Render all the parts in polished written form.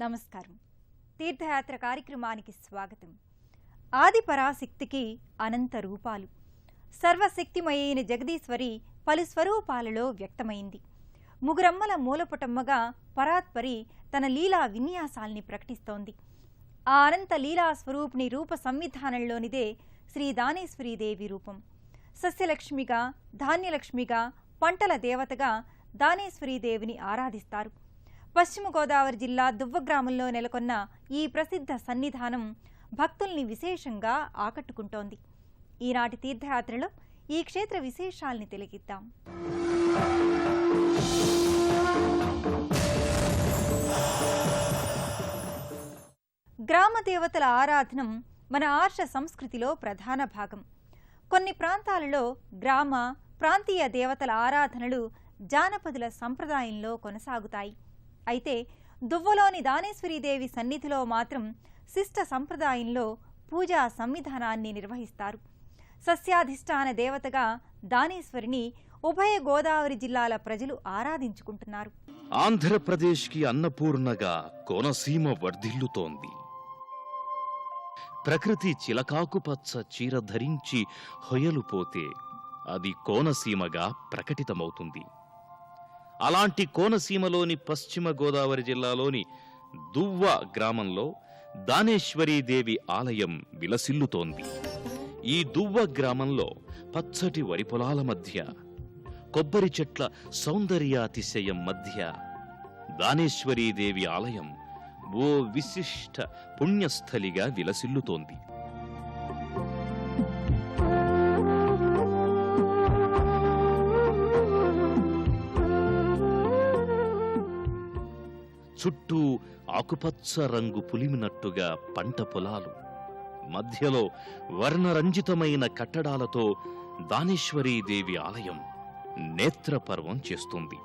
నమస్కారం. తీర్థయాత్ర కార్యక్రమానికి స్వాగతం. ఆది పరాశక్తికి అనంత రూపాలు. సర్వశక్తిమయైన జగదీశ్వరి పలు స్వరూపాలలో వ్యక్తమైంది. ముగురమ్మల మూలపుటమ్మగా పరాత్పరి తన లీలా విన్యాసాల్ని ప్రకటిస్తోంది. ఆ అనంత లీలా స్వరూపిణి రూప సంవిధానంలోనిదే శ్రీ దానేశ్వరీదేవి రూపం. సస్యలక్ష్మిగా, ధాన్యలక్ష్మిగా, పంటల దేవతగా దానేశ్వరీదేవిని ఆరాధిస్తారు. పశ్చిమ గోదావరి జిల్లా దువ్వ గ్రామంలో నెలకొన్న ఈ ప్రసిద్ధ సన్నిధానం భక్తుల్ని విశేషంగా ఆకట్టుకుంటోంది. ఈనాటి తీర్థయాత్రలో ఈ క్షేత్ర విశేషాల్ని తెలిగిద్దాం. గ్రామ దేవతల ఆరాధనం మన ఆర్ష సంస్కృతిలో ప్రధాన భాగం. కొన్ని ప్రాంతాలలో గ్రామ, ప్రాంతీయ దేవతల ఆరాధనలు జానపదుల సంప్రదాయంలో కొనసాగుతాయి. అయితే దువ్వలోని దానేశ్వరీదేవి సన్నిధిలో మాత్రం శిష్ట సంప్రదాయంలో పూజా సంవిధానాన్ని నిర్వహిస్తారు. సస్యాధిష్టాన దేవతగా దానేశ్వరిని ఉభయ గోదావరి జిల్లాల ప్రజలు ఆరాధించుకుంటున్నారు. ఆంధ్రప్రదేశ్కి అన్నపూర్ణగా కోనసీమ వర్ధిల్లుతోంది. ప్రకృతి చిలకాకుపచ్చ చీర ధరించి హొయలుపోతే అది కోనసీమగా ప్రకటితమవుతుంది. అలాంటి కోనసీమలోని పశ్చిమ గోదావరి జిల్లాలోని దువ్వ గ్రామంలో దానేశ్వరీదేవి ఆలయం విలసిల్లుతోంది. ఈ దువ్వ గ్రామంలో పచ్చటి వరి పొలాల మధ్య, కొబ్బరి చెట్ల సౌందర్యాతిశయం మధ్య దానేశ్వరీదేవి ఆలయం ఓ విశిష్ట పుణ్యస్థలిగా విలసిల్లుతోంది. చుట్టూ ఆకుపచ్చ రంగు పులిమినట్టుగా పంట పొలాలు, మధ్యలో వర్ణరంజితమైన కట్టడాలతో దానేశ్వరీదేవి ఆలయం నేత్రపర్వం చేస్తుంది.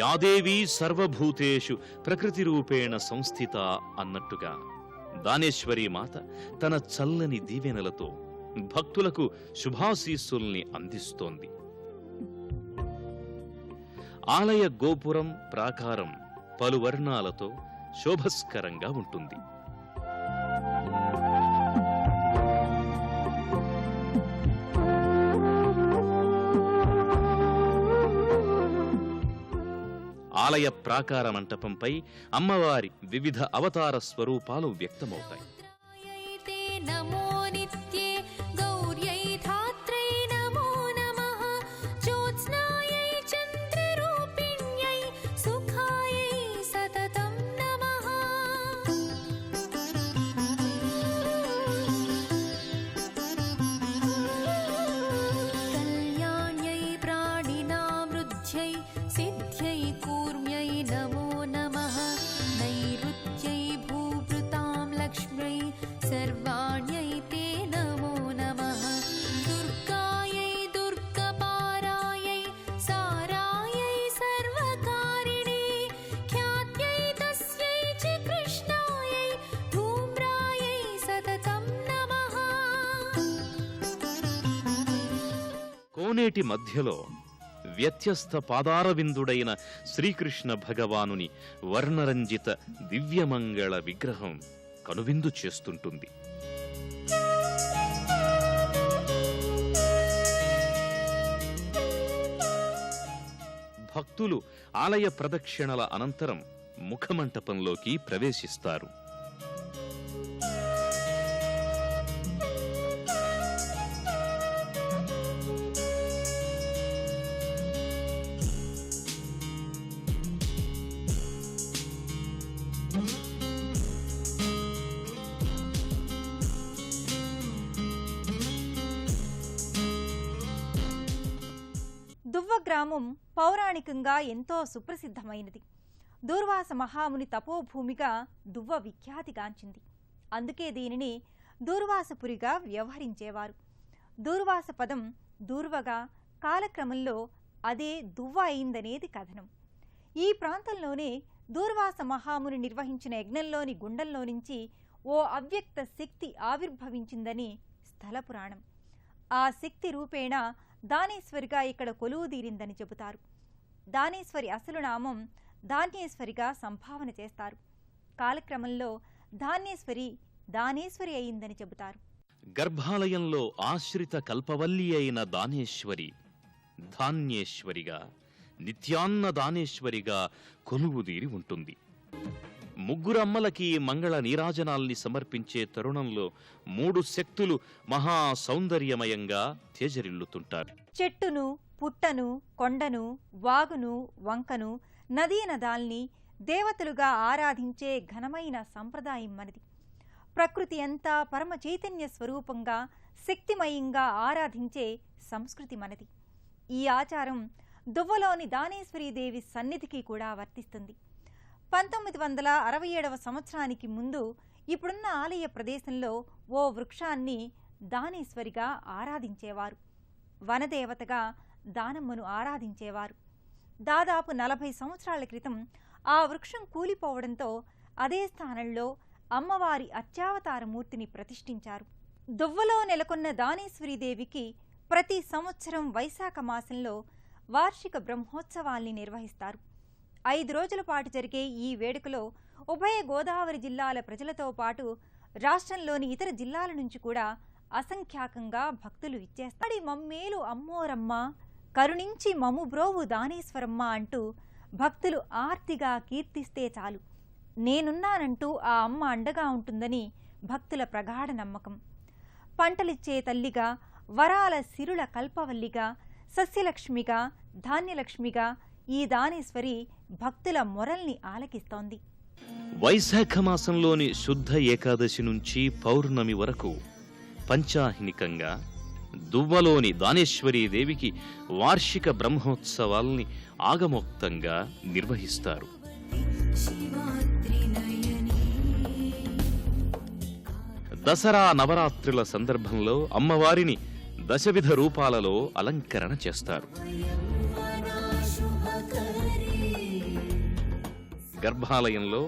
యాదేవి సర్వభూతేషు ప్రకృతి రూపేణ సంస్థిత అన్నట్టుగా దానేశ్వరీ మాత తన చల్లని దీవెనలతో భక్తులకు శుభాశీస్సుల్ని అందిస్తోంది. ఆలయ గోపురం, ప్రాకారం పలు వర్ణాలతో శోభస్కరంగా ఉంటుంది. ఆలయ ప్రాకార మంటపంపై అమ్మవారి వివిధ అవతార స్వరూపాలు వ్యక్తమవుతాయి. కోనేటి మధ్యలో వ్యత్యస్త పాదారవిందుడైన శ్రీకృష్ణ భగవానుని వర్ణరంజిత దివ్యమంగళ విగ్రహం కనువిందు చేస్తుంటుంది. భక్తులు ఆలయ ప్రదక్షిణల అనంతరం ముఖమంటపంలోకి ప్రవేశిస్తారు. దువ్వ గ్రామం పౌరాణికంగా ఎంతో సుప్రసిద్ధమైనది. దూర్వాస మహాముని తపోభూమిగా దువ్వ విఖ్యాతిగాంచింది. అందుకే దీనిని దూర్వాసపురిగా వ్యవహరించేవారు. దూర్వాస పదం దూర్వగా కాలక్రమంలో అదే దువ్వ అయిందనేది కథనం. ఈ ప్రాంతంలోనే దూర్వాస మహాముని నిర్వహించిన యజ్ఞంలోని గుండంలో నుంచి ఓ అవ్యక్త శక్తి ఆవిర్భవించిందని స్థల పురాణం. ఆ శక్తి రూపేణ దానేశ్వరిగా ఇక్కడ కొలువుదీరిందని చెబుతారు. దానేశ్వరి అసలు నామం ధాన్యేశ్వరిగా సంభావన చేస్తారు. కాలక్రమంలో ధాన్యేశ్వరి దానేశ్వరి అయిందని చెబుతారు. గర్భాలయంలో ఆశ్రిత కల్పవల్లి అయిన దానేశ్వరి ధాన్యేశ్వరిగా, నిత్యాన్న దానేశ్వరిగా కొలువుదీరి ఉంటుంది. ముగ్గురమ్మలకి మంగళ నీరాజనాల్ని సమర్పించే తరుణంలో 3 శక్తులు మహా సౌందర్యమయంగా తేజరిల్లుతుంటారు. చెట్టును, పుట్టను, కొండను, వాగును, వంకను, నదీనదాల్ని దేవతలుగా ఆరాధించే ఘనమైన సంప్రదాయం మనది. ప్రకృతి అంతా పరమ చైతన్య స్వరూపంగా, శక్తిమయంగా ఆరాధించే సంస్కృతి మనది. ఈ ఆచారం దువ్వలోని దానేశ్వరీదేవి సన్నిధికి కూడా వర్తిస్తుంది. 1967వ సంవత్సరానికి ముందు ఇప్పుడున్న ఆలయ ప్రదేశంలో ఓ వృక్షాన్ని దానేశ్వరిగా ఆరాధించేవారు. వనదేవతగా దానమ్మను ఆరాధించేవారు. దాదాపు 40 సంవత్సరాల క్రితం ఆ వృక్షం కూలిపోవడంతో అదే స్థానంలో అమ్మవారి అర్చావతారమూర్తిని ప్రతిష్ఠించారు. దువ్వలో నెలకొన్న దానేశ్వరీదేవికి ప్రతి సంవత్సరం వైశాఖ మాసంలో వార్షిక బ్రహ్మోత్సవాల్ని నిర్వహిస్తారు. 5 రోజుల పాటు జరిగే ఈ వేడుకలో ఉభయ గోదావరి జిల్లాల ప్రజలతో పాటు రాష్ట్రంలోని ఇతర జిల్లాల నుంచి కూడా అసంఖ్యాకంగా భక్తులు ఇచ్చేస్తారు. మమ్మేలు అమ్మోరమ్మ, కరుణించి మముబ్రోవు దానేశ్వరమ్మ అంటూ భక్తులు ఆర్తిగా కీర్తిస్తే చాలు, నేనున్నానంటూ ఆ అమ్మ అండగా ఉంటుందని భక్తుల ప్రగాఢ నమ్మకం. పంటలిచ్చే తల్లిగా, వరాల సిరుల కల్పవల్లిగా, సస్యలక్ష్మిగా, ధాన్యలక్ష్మిగా ఈ దానేశ్వరి భక్తుల మొరల్ని ఆలకిస్తోంది. వైశాఖ మాసంలోని శుద్ధ ఏకాదశి నుంచి పౌర్ణమి వరకు పంచాహినికంగా దువ్వలోని దానేశ్వరీదేవికి వార్షిక బ్రహ్మోత్సవాల్ని ఆగమోక్తంగా నిర్వహిస్తారు. దసరా నవరాత్రుల సందర్భంలో అమ్మవారిని దశవిధ రూపాలలో అలంకరణ చేస్తారు. గర్భాలయంలో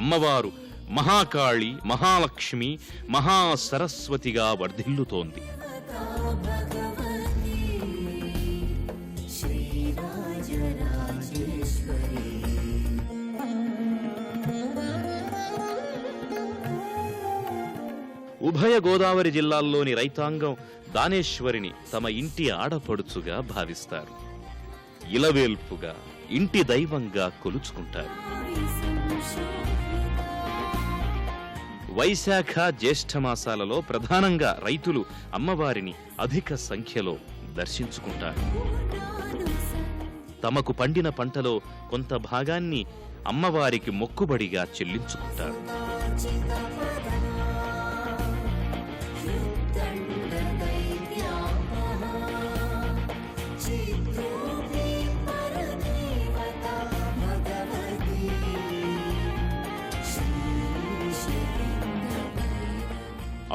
అమ్మవారు మహాకాళి, మహాలక్ష్మి, మహాసరస్వతిగా వర్ధిల్లుతోంది. ఉభయ గోదావరి జిల్లాల్లోని రైతాంగం దానేశ్వరిని తమ ఇంటి ఆడపడుచుగా భావిస్తారు. ఇలవేల్పుగా, ఇంటి దైవంగా కొలుచుకుంటారు. వైశాఖ, జ్యేష్ఠ మాసాలలో ప్రధానంగా రైతులు అమ్మవారిని అధిక సంఖ్యలో దర్శించుకుంటారు. తమకు పండిన పంటలో కొంత భాగాన్ని అమ్మవారికి మొక్కుబడిగా చెల్లించుకుంటారు.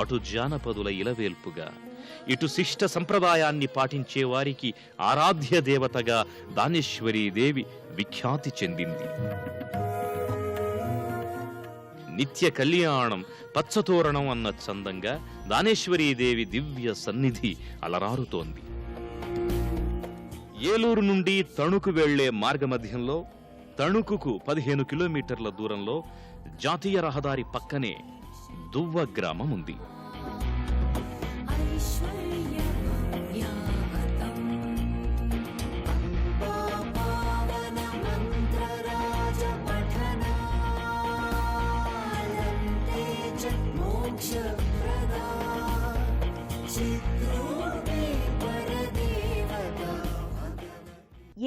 అటు జానపదుల ఇలవేల్పుగా, ఇటు శిష్ట సంప్రదాయాన్ని పాటించే వారికి ఆరాధ్య దేవతగా దానేశ్వరీదేవి విఖ్యాతి చెందింది. నిత్య కళ్యాణం, పచ్చతోరణం అన్న చందంగా దానేశ్వరీదేవి దివ్య సన్నిధి అలరారుతోంది. ఏలూరు నుండి తణుకు వెళ్లే మార్గమధ్యంలో తణుకుకు 15 కిలోమీటర్ల దూరంలో జాతీయ రహదారి పక్కనే దువ్వ గ్రామం ఉంది.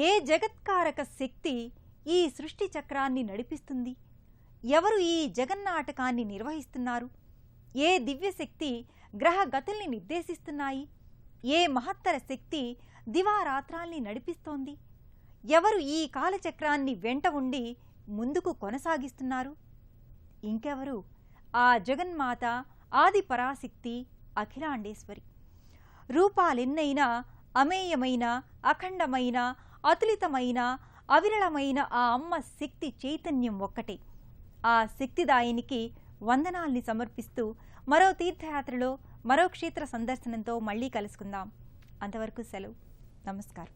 ఏ జగత్కారక శక్తి ఈ సృష్టి చక్రాన్ని నడిపిస్తుంది? ఎవరు ఈ జగన్నాటకాన్ని నిర్వహిస్తున్నారు? ఏ దివ్యశక్తి గ్రహ గతుల్ని నిర్దేశిస్తున్నాయి? ఏ మహత్తర శక్తి దివారాత్రాల్ని నడిపిస్తోంది? ఎవరు ఈ కాలచక్రాన్ని వెంట ఉండి ముందుకు కొనసాగిస్తున్నారు? ఇంకెవరు? ఆ జగన్మాత, ఆది పరాశక్తి, అఖిలాండేశ్వరి. రూపాలెన్నైనా అమేయమైన, అఖండమైన, అతులితమైన, అవిరళమైన ఆ అమ్మ శక్తి చైతన్యం ఒక్కటే. ఆ శక్తిదాయినికి వందనాల్ని సమర్పిస్తూ మరో తీర్థయాత్రలో, మరో క్షేత్ర సందర్శనంతో మళ్ళీ కలుసుకుందాం. అంతవరకు సెలవు. నమస్కారం.